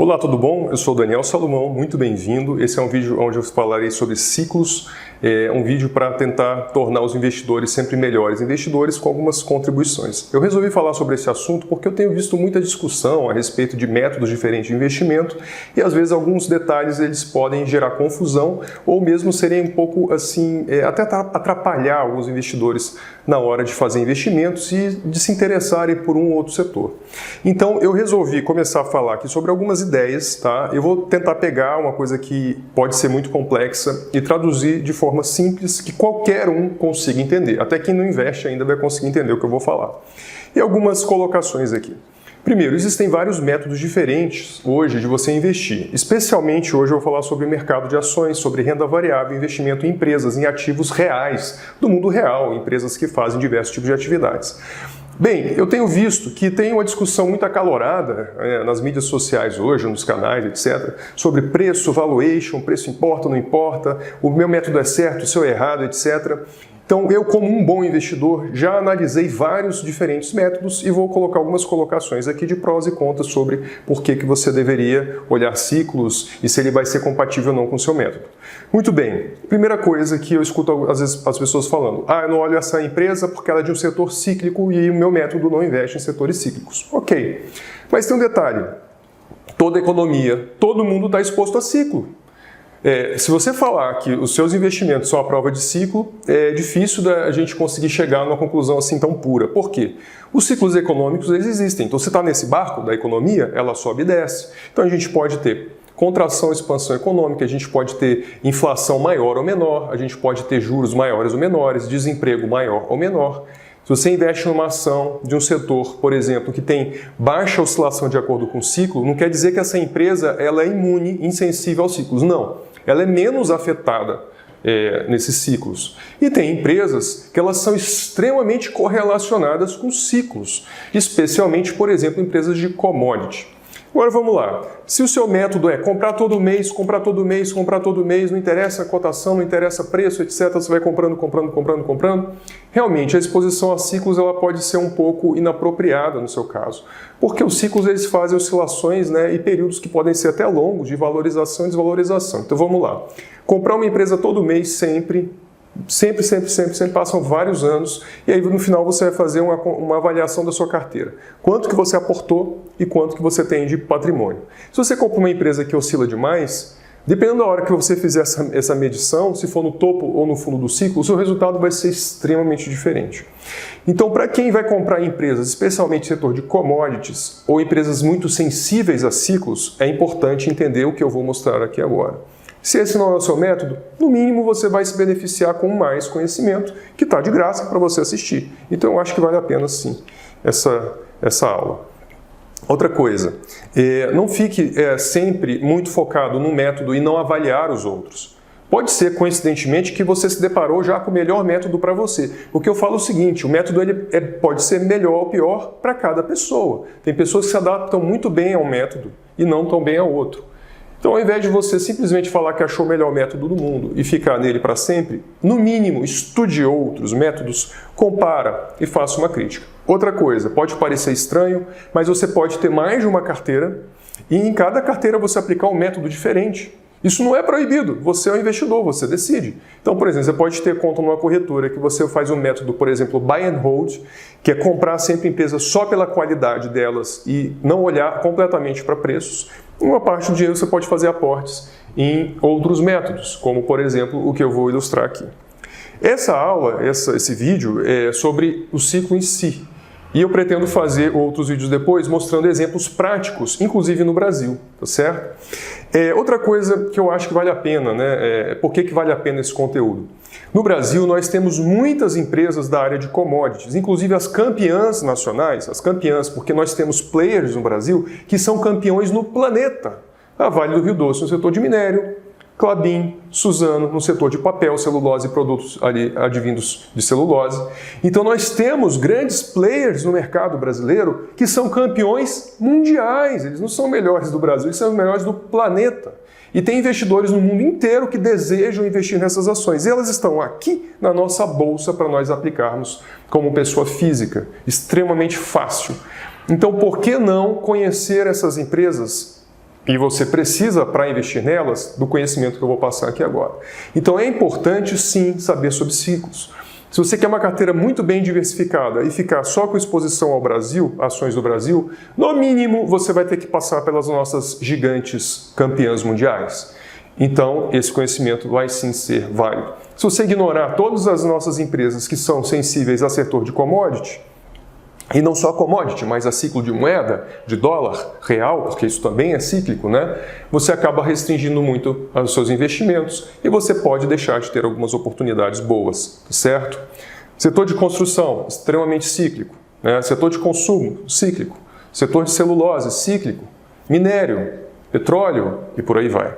Olá, tudo bom? Eu sou o Daniel Salomão, muito bem-vindo. Esse é um vídeo onde eu falarei sobre ciclos, um vídeo para tentar tornar os investidores sempre melhores investidores com algumas contribuições. Eu resolvi falar sobre esse assunto porque eu tenho visto muita discussão a respeito de métodos diferentes de investimento e às vezes alguns detalhes eles podem gerar confusão ou mesmo serem um pouco assim, até atrapalhar alguns investidores na hora de fazer investimentos e de se interessarem por um ou outro setor. Então eu resolvi começar a falar aqui sobre algumas ideias, tá? Eu vou tentar pegar uma coisa que pode ser muito complexa e traduzir de forma simples que qualquer um consiga entender. Até quem não investe ainda vai conseguir entender o que eu vou falar. E algumas colocações aqui. Primeiro, existem vários métodos diferentes hoje de você investir. Especialmente hoje eu vou falar sobre o mercado de ações, sobre renda variável, investimento em empresas, em ativos reais, do mundo real, empresas que fazem diversos tipos de atividades. Bem, eu tenho visto que tem uma discussão muito acalorada nas mídias sociais hoje, nos canais, etc., sobre preço, valuation, preço importa, não importa, o meu método é certo, o seu é errado, etc. Então, eu, como um bom investidor, já analisei vários diferentes métodos e vou colocar algumas colocações aqui de prós e contras sobre por que você deveria olhar ciclos e se ele vai ser compatível ou não com o seu método. Muito bem, primeira coisa que eu escuto às vezes as pessoas falando, eu não olho essa empresa porque ela é de um setor cíclico e o meu método não investe em setores cíclicos. Ok, mas tem um detalhe, toda economia, todo mundo está exposto a ciclo. Se você falar que os seus investimentos são a prova de ciclo, é difícil da gente conseguir chegar numa conclusão assim tão pura. Por quê? Os ciclos econômicos eles existem. Então, você está nesse barco da economia, ela sobe e desce. Então, a gente pode ter contração, expansão econômica, a gente pode ter inflação maior ou menor, a gente pode ter juros maiores ou menores, desemprego maior ou menor. Se você investe numa ação de um setor, por exemplo, que tem baixa oscilação de acordo com o ciclo, não quer dizer que essa empresa ela é imune, insensível aos ciclos. Não. Ela é menos afetada nesses ciclos. E tem empresas que elas são extremamente correlacionadas com ciclos, especialmente, por exemplo, empresas de commodity. Agora vamos lá. Se o seu método é comprar todo mês, comprar todo mês, comprar todo mês, não interessa a cotação, não interessa preço, etc., você vai comprando, realmente a exposição a ciclos ela pode ser um pouco inapropriada no seu caso. Porque os ciclos eles fazem oscilações e períodos que podem ser até longos de valorização e desvalorização. Então vamos lá. Comprar uma empresa todo mês sempre passam vários anos e aí no final você vai fazer uma avaliação da sua carteira. Quanto que você aportou e quanto que você tem de patrimônio. Se você compra uma empresa que oscila demais, dependendo da hora que você fizer essa medição, se for no topo ou no fundo do ciclo, o seu resultado vai ser extremamente diferente. Então, para quem vai comprar empresas, especialmente no setor de commodities ou empresas muito sensíveis a ciclos, é importante entender o que eu vou mostrar aqui agora. Se esse não é o seu método, no mínimo você vai se beneficiar com mais conhecimento que está de graça para você assistir. Então eu acho que vale a pena sim essa aula. Outra coisa, não fique sempre muito focado no método e não avaliar os outros. Pode ser, coincidentemente, que você se deparou já com o melhor método para você. Porque eu falo o seguinte, o método pode ser melhor ou pior para cada pessoa. Tem pessoas que se adaptam muito bem a um método e não tão bem ao outro. Então, ao invés de você simplesmente falar que achou o melhor método do mundo e ficar nele para sempre, no mínimo, estude outros métodos, compara e faça uma crítica. Outra coisa, pode parecer estranho, mas você pode ter mais de uma carteira e em cada carteira você aplicar um método diferente. Isso não é proibido, você é um investidor, você decide. Então, por exemplo, você pode ter conta numa corretora que você faz um método, por exemplo, buy and hold, que é comprar sempre empresas só pela qualidade delas e não olhar completamente para preços. Uma parte do dinheiro você pode fazer aportes em outros métodos, como, por exemplo, o que eu vou ilustrar aqui. Essa aula, esse vídeo é sobre o ciclo em si. E eu pretendo fazer outros vídeos depois mostrando exemplos práticos, inclusive no Brasil, tá certo? Outra coisa que eu acho que vale a pena, por que vale a pena esse conteúdo? No Brasil, nós temos muitas empresas da área de commodities, inclusive as campeãs nacionais, porque nós temos players no Brasil que são campeões no planeta. A Vale do Rio Doce no setor de minério, Klabin, Suzano no setor de papel, celulose e produtos ali advindos de celulose. Então nós temos grandes players no mercado brasileiro que são campeões mundiais. Eles não são melhores do Brasil, eles são os melhores do planeta. E tem investidores no mundo inteiro que desejam investir nessas ações. E elas estão aqui na nossa bolsa para nós aplicarmos como pessoa física. Extremamente fácil. Então por que não conhecer essas empresas E você precisa, para investir nelas, do conhecimento que eu vou passar aqui agora. Então é importante, sim, saber sobre ciclos. Se você quer uma carteira muito bem diversificada e ficar só com exposição ao Brasil, ações do Brasil, no mínimo você vai ter que passar pelas nossas gigantes campeãs mundiais. Então, esse conhecimento vai sim ser válido. Se você ignorar todas as nossas empresas que são sensíveis ao setor de commodity, e não só commodity, mas a ciclo de moeda, de dólar, real, porque isso também é cíclico, né? Você acaba restringindo muito os seus investimentos e você pode deixar de ter algumas oportunidades boas, certo? Setor de construção, extremamente cíclico, né? Setor de consumo, cíclico. Setor de celulose, cíclico. Minério, petróleo e por aí vai.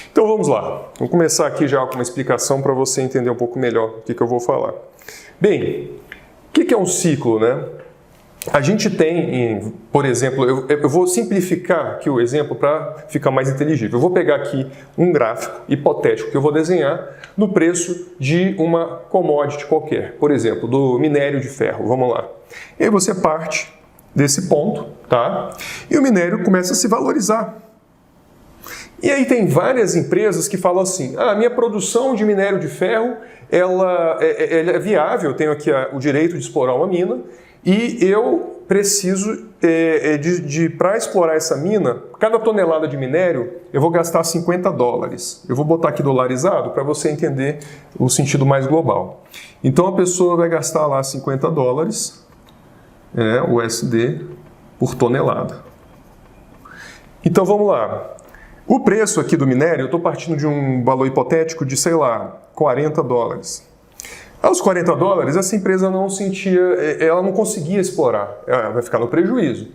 Então vamos lá. Vamos começar aqui já com uma explicação para você entender um pouco melhor o que eu vou falar. Bem, o que é um ciclo, né? A gente tem, por exemplo, eu vou simplificar aqui o exemplo para ficar mais inteligível. Eu vou pegar aqui um gráfico hipotético que eu vou desenhar no preço de uma commodity qualquer, por exemplo, do minério de ferro. Vamos lá. E aí você parte desse ponto, tá? E o minério começa a se valorizar. E aí tem várias empresas que falam assim, a minha produção de minério de ferro ela é viável, eu tenho aqui o direito de explorar uma mina, e eu preciso, para explorar essa mina, cada tonelada de minério, eu vou gastar $50. Eu vou botar aqui dolarizado para você entender o sentido mais global. Então a pessoa vai gastar lá $50, USD, por tonelada. Então vamos lá. O preço aqui do minério, eu estou partindo de um valor hipotético de, sei lá, $40. Aos $40, essa empresa não ela não conseguia explorar, ela vai ficar no prejuízo.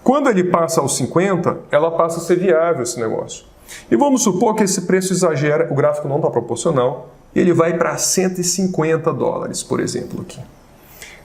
Quando ele passa aos 50, ela passa a ser viável esse negócio. E vamos supor que esse preço exagera, o gráfico não está proporcional, e ele vai para $150, por exemplo, aqui.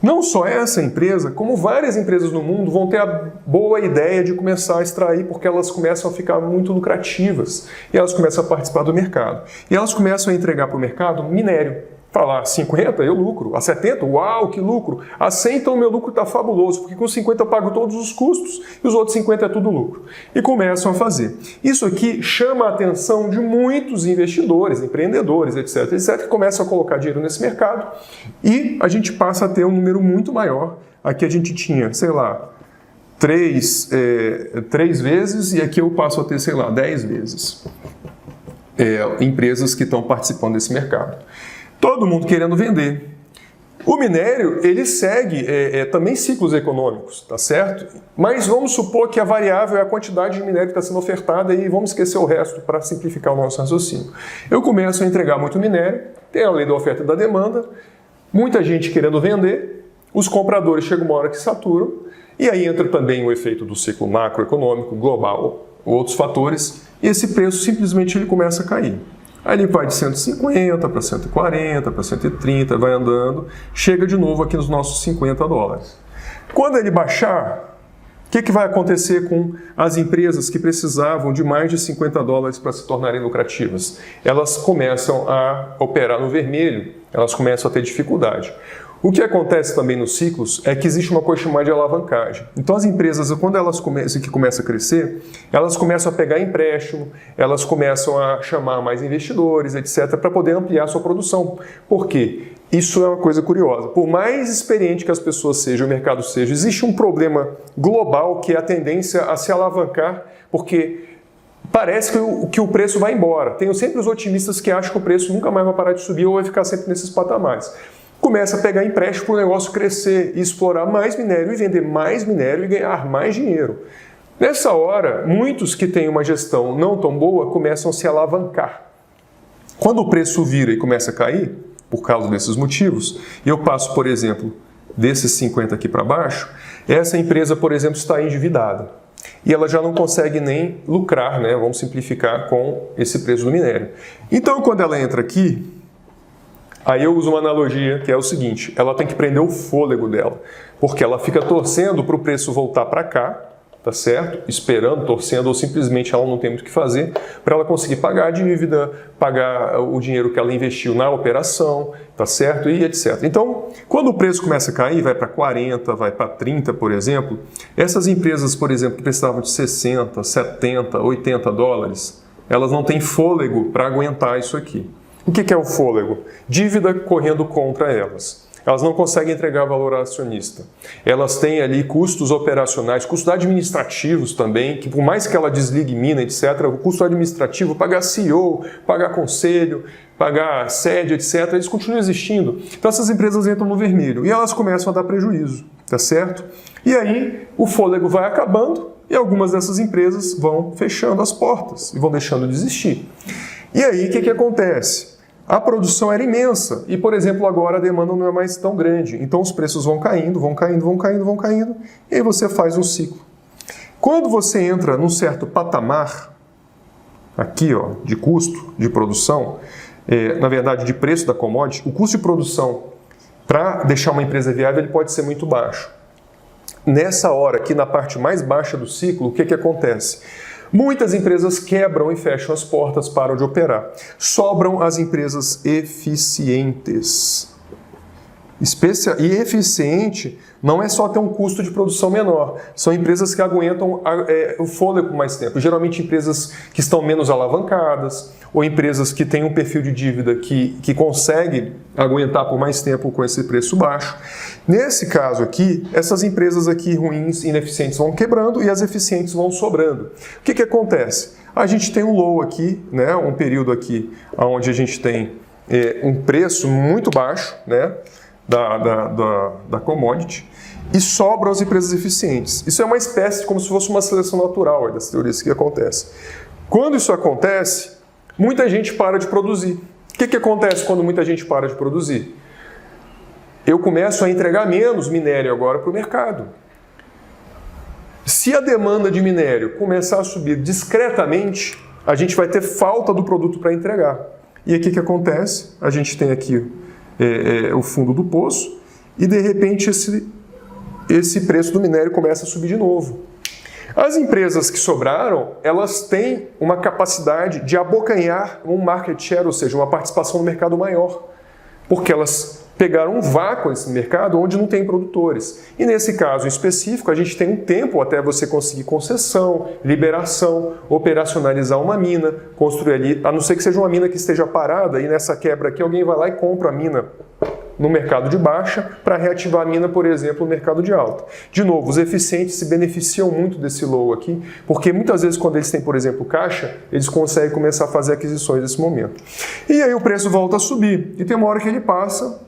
Não só essa empresa, como várias empresas no mundo vão ter a boa ideia de começar a extrair porque elas começam a ficar muito lucrativas e elas começam a participar do mercado. E elas começam a entregar para o mercado minério. Falar 50 eu lucro, a 70, uau, que lucro, a 100 então o meu lucro está fabuloso, porque com 50 eu pago todos os custos e os outros 50 é tudo lucro. E começam a fazer. Isso aqui chama a atenção de muitos investidores, empreendedores, etc, que começam a colocar dinheiro nesse mercado e a gente passa a ter um número muito maior. Aqui a gente tinha, sei lá, 3 vezes e aqui eu passo a ter, sei lá, 10 vezes empresas que estão participando desse mercado. Todo mundo querendo vender. O minério, ele segue também ciclos econômicos, tá certo? Mas vamos supor que a variável é a quantidade de minério que está sendo ofertada e vamos esquecer o resto para simplificar o nosso raciocínio. Eu começo a entregar muito minério, tem a lei da oferta e da demanda, muita gente querendo vender, os compradores chegam uma hora que saturam, e aí entra também o efeito do ciclo macroeconômico, global, outros fatores, e esse preço simplesmente ele começa a cair. Aí ele vai de 150 para 140, para 130, vai andando, chega de novo aqui nos nossos $50. Quando ele baixar, o que vai acontecer com as empresas que precisavam de mais de $50 para se tornarem lucrativas? Elas começam a operar no vermelho, elas começam a ter dificuldade. O que acontece também nos ciclos é que existe uma coisa chamada de alavancagem. Então as empresas, quando elas começam a crescer, elas começam a pegar empréstimo, elas começam a chamar mais investidores, etc., para poder ampliar a sua produção. Por quê? Isso é uma coisa curiosa. Por mais experiente que as pessoas sejam, o mercado seja, existe um problema global que é a tendência a se alavancar, porque parece que o preço vai embora. Tenho sempre os otimistas que acham que o preço nunca mais vai parar de subir ou vai ficar sempre nesses patamares. Começa a pegar empréstimo para o negócio crescer e explorar mais minério e vender mais minério e ganhar mais dinheiro. Nessa hora, muitos que têm uma gestão não tão boa começam a se alavancar. Quando o preço vira e começa a cair, por causa desses motivos, eu passo, por exemplo, desses 50 aqui para baixo, essa empresa, por exemplo, está endividada. E ela já não consegue nem lucrar, né? Vamos simplificar, com esse preço do minério. Então, quando ela entra aqui, aí eu uso uma analogia que é o seguinte, ela tem que prender o fôlego dela, porque ela fica torcendo para o preço voltar para cá, tá certo? Esperando, torcendo, ou simplesmente ela não tem muito o que fazer para ela conseguir pagar a dívida, pagar o dinheiro que ela investiu na operação, tá certo? E etc. Então, quando o preço começa a cair, vai para 40, vai para 30, por exemplo, essas empresas, por exemplo, que precisavam de 60, 70, 80 dólares, elas não têm fôlego para aguentar isso aqui. O que é o fôlego? Dívida correndo contra elas. Elas não conseguem entregar valor ao acionista. Elas têm ali custos operacionais, custos administrativos também, que por mais que ela desligue mina, etc., o custo administrativo, pagar CEO, pagar conselho, pagar sede, etc., eles continuam existindo. Então essas empresas entram no vermelho e elas começam a dar prejuízo, tá certo? E aí o fôlego vai acabando e algumas dessas empresas vão fechando as portas e vão deixando de existir. E aí o que acontece? A produção era imensa e, por exemplo, agora a demanda não é mais tão grande. Então os preços vão caindo, vão caindo, vão caindo, vão caindo, e aí você faz um ciclo. Quando você entra num certo patamar, aqui ó, de custo de produção, na verdade de preço da commodity, o custo de produção para deixar uma empresa viável ele pode ser muito baixo. Nessa hora, aqui na parte mais baixa do ciclo, o que acontece? Muitas empresas quebram e fecham as portas, param de operar. Sobram as empresas eficientes. E eficiente não é só ter um custo de produção menor. São empresas que aguentam o fôlego por mais tempo. Geralmente empresas que estão menos alavancadas ou empresas que têm um perfil de dívida que consegue aguentar por mais tempo com esse preço baixo. Nesse caso aqui, essas empresas aqui ruins, ineficientes vão quebrando e as eficientes vão sobrando. O que acontece? A gente tem um low aqui, né, um período aqui onde a gente tem um preço muito baixo, né, da commodity, e sobram as empresas eficientes. Isso é uma espécie como se fosse uma seleção natural das teorias que acontece. Quando isso acontece, muita gente para de produzir. O que acontece quando muita gente para de produzir? Eu começo a entregar menos minério agora para o mercado. Se a demanda de minério começar a subir discretamente, a gente vai ter falta do produto para entregar. E aí o que acontece? A gente tem aqui o fundo do poço e de repente esse preço do minério começa a subir de novo. As empresas que sobraram, elas têm uma capacidade de abocanhar um market share, ou seja, uma participação no mercado maior, porque elas pegaram um vácuo nesse mercado onde não tem produtores. E nesse caso em específico, a gente tem um tempo até você conseguir concessão, liberação, operacionalizar uma mina, construir ali, a não ser que seja uma mina que esteja parada e nessa quebra aqui alguém vai lá e compra a mina no mercado de baixa para reativar a mina, por exemplo, no mercado de alta. De novo, os eficientes se beneficiam muito desse low aqui, porque muitas vezes quando eles têm, por exemplo, caixa, eles conseguem começar a fazer aquisições nesse momento. E aí o preço volta a subir, e tem uma hora que ele passa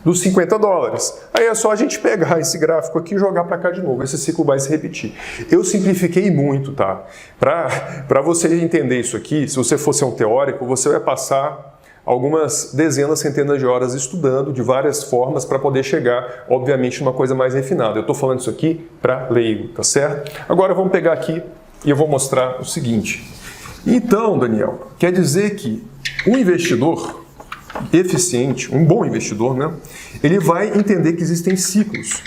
dos 50 dólares. Aí é só a gente pegar esse gráfico aqui e jogar para cá de novo. Esse ciclo vai se repetir. Eu simplifiquei muito, tá? Para você entender isso aqui, se você fosse um teórico, você vai passar algumas dezenas, centenas de horas estudando de várias formas para poder chegar, obviamente, numa coisa mais refinada. Eu estou falando isso aqui para leigo, tá certo? Agora vamos pegar aqui e eu vou mostrar o seguinte. Então, Daniel, quer dizer que um investidor eficiente, um bom investidor, né, ele vai entender que existem ciclos.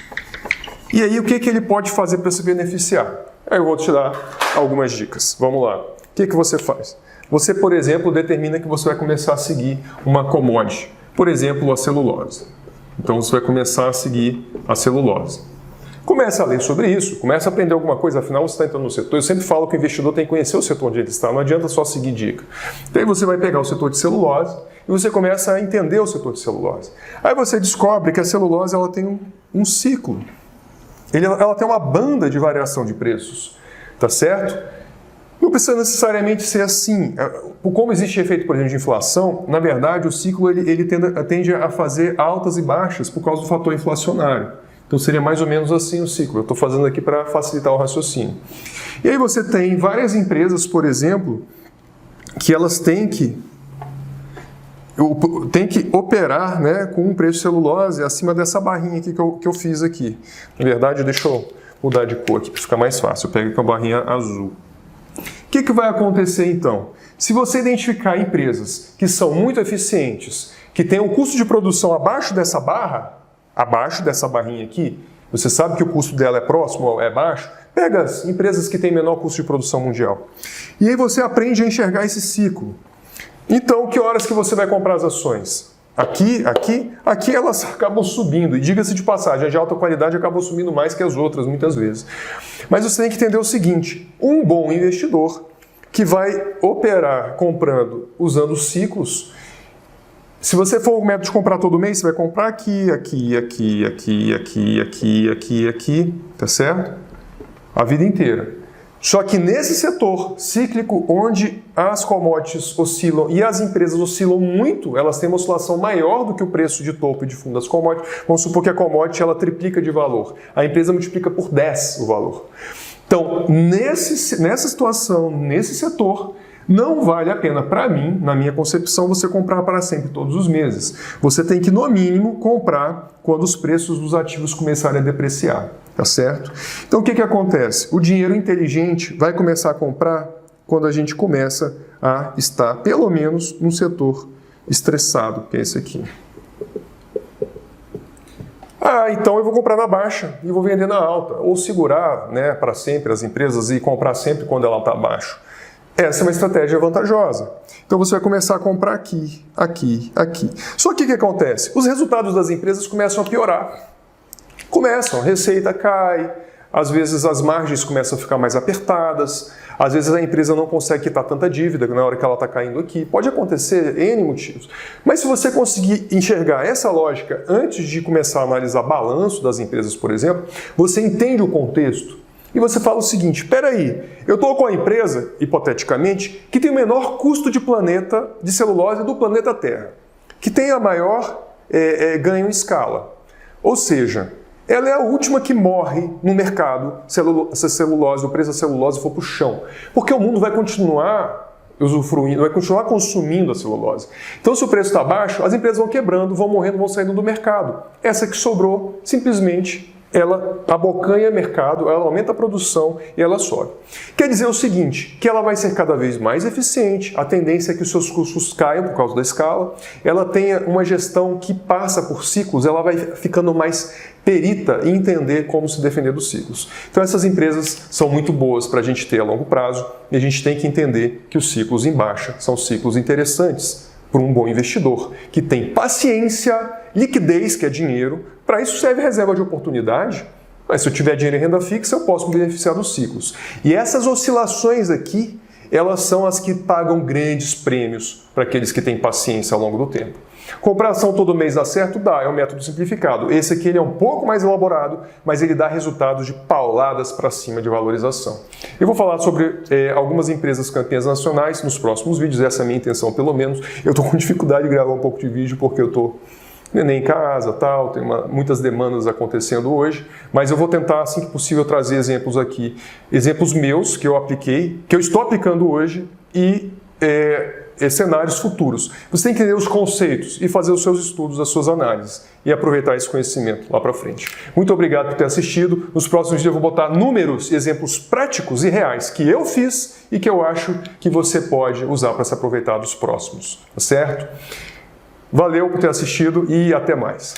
E aí, o que ele pode fazer para se beneficiar? Aí eu vou te dar algumas dicas. Vamos lá. O que você faz? Você, por exemplo, determina que você vai começar a seguir uma commodity, por exemplo, a celulose. Então você vai começar a seguir a celulose. Começa a ler sobre isso, começa a aprender alguma coisa, afinal você está entrando no setor. Eu sempre falo que o investidor tem que conhecer o setor onde ele está, não adianta só seguir dica. Então aí você vai pegar o setor de celulose e você começa a entender o setor de celulose. Aí você descobre que a celulose ela tem um ciclo. Ela tem uma banda de variação de preços, tá certo? Não precisa necessariamente ser assim. Como existe efeito, por exemplo, de inflação, na verdade o ciclo ele tende a fazer altas e baixas por causa do fator inflacionário. Então seria mais ou menos assim o ciclo. Eu estou fazendo aqui para facilitar o raciocínio. E aí você tem várias empresas, por exemplo, que elas têm que operar, né, com um preço de celulose acima dessa barrinha aqui que eu fiz aqui. Na verdade, deixa eu mudar de cor aqui para ficar mais fácil. Eu pego com a barrinha azul. O que vai acontecer então? Se você identificar empresas que são muito eficientes, que têm um custo de produção abaixo dessa barra, abaixo dessa barrinha aqui, você sabe que o custo dela é próximo, é baixo, Pega as empresas que têm menor custo de produção mundial. E aí você aprende a enxergar esse ciclo. Então, que horas que você vai comprar as ações? Aqui elas acabam subindo. E diga-se de passagem, a de alta qualidade acabam subindo mais que as outras, muitas vezes. Mas você tem que entender o seguinte, um bom investidor que vai operar comprando, usando ciclos, se você for o método de comprar todo mês, você vai comprar aqui, tá certo? A vida inteira. Só que nesse setor cíclico, onde as commodities oscilam e as empresas oscilam muito, elas têm uma oscilação maior do que o preço de topo e de fundo das commodities. Vamos supor que a commodity ela triplica de valor. A empresa multiplica por 10 o valor. Então, nessa situação, nesse setor, não vale a pena, para mim, na minha concepção, você comprar para sempre, todos os meses. Você tem que, no mínimo, comprar quando os preços dos ativos começarem a depreciar, tá certo? Então, o que acontece? O dinheiro inteligente vai começar a comprar quando a gente começa a estar, pelo menos, num setor estressado, que é esse aqui. Então eu vou comprar na baixa e vou vender na alta, ou segurar, né, para sempre as empresas e comprar sempre quando ela está abaixo. Essa é uma estratégia vantajosa. Então você vai começar a comprar aqui. Só que o que acontece? Os resultados das empresas começam a piorar. A receita cai, às vezes as margens começam a ficar mais apertadas, às vezes a empresa não consegue quitar tanta dívida na hora que ela está caindo aqui. Pode acontecer N motivos. Mas se você conseguir enxergar essa lógica antes de começar a analisar balanço das empresas, por exemplo, você entende o contexto e você fala o seguinte, espera aí, eu estou com a empresa, hipoteticamente, que tem o menor custo de celulose do planeta Terra, que tem a maior ganho em escala. Ou seja, ela é a última que morre no mercado se o preço da celulose for para o chão. Porque o mundo vai continuar usufruindo, vai continuar consumindo a celulose. Então, se o preço está baixo, as empresas vão quebrando, vão morrendo, vão saindo do mercado. Essa que sobrou, simplesmente, ela abocanha mercado, ela aumenta a produção e ela sobe. Quer dizer o seguinte, que ela vai ser cada vez mais eficiente, a tendência é que os seus custos caiam por causa da escala, ela tenha uma gestão que passa por ciclos, ela vai ficando mais perita em entender como se defender dos ciclos. Então essas empresas são muito boas para a gente ter a longo prazo e a gente tem que entender que os ciclos em baixa são ciclos interessantes para um bom investidor, que tem paciência, liquidez, que é dinheiro. Para isso serve reserva de oportunidade, mas se eu tiver dinheiro em renda fixa, eu posso me beneficiar dos ciclos. E essas oscilações aqui, elas são as que pagam grandes prêmios para aqueles que têm paciência ao longo do tempo. Comprar ação todo mês dá certo? Dá, é um método simplificado. Esse aqui ele é um pouco mais elaborado, mas ele dá resultados de pauladas para cima de valorização. Eu vou falar sobre algumas empresas campeãs nacionais nos próximos vídeos, essa é a minha intenção pelo menos. Eu estou com dificuldade de gravar um pouco de vídeo porque eu estou neném em casa, tal, tem muitas demandas acontecendo hoje, mas eu vou tentar, assim que possível, trazer exemplos aqui, exemplos meus que eu apliquei, que eu estou aplicando hoje e cenários futuros. Você tem que entender os conceitos e fazer os seus estudos, as suas análises e aproveitar esse conhecimento lá para frente. Muito obrigado por ter assistido. Nos próximos dias eu vou botar números e exemplos práticos e reais que eu fiz e que eu acho que você pode usar para se aproveitar dos próximos, tá certo? Valeu por ter assistido e até mais.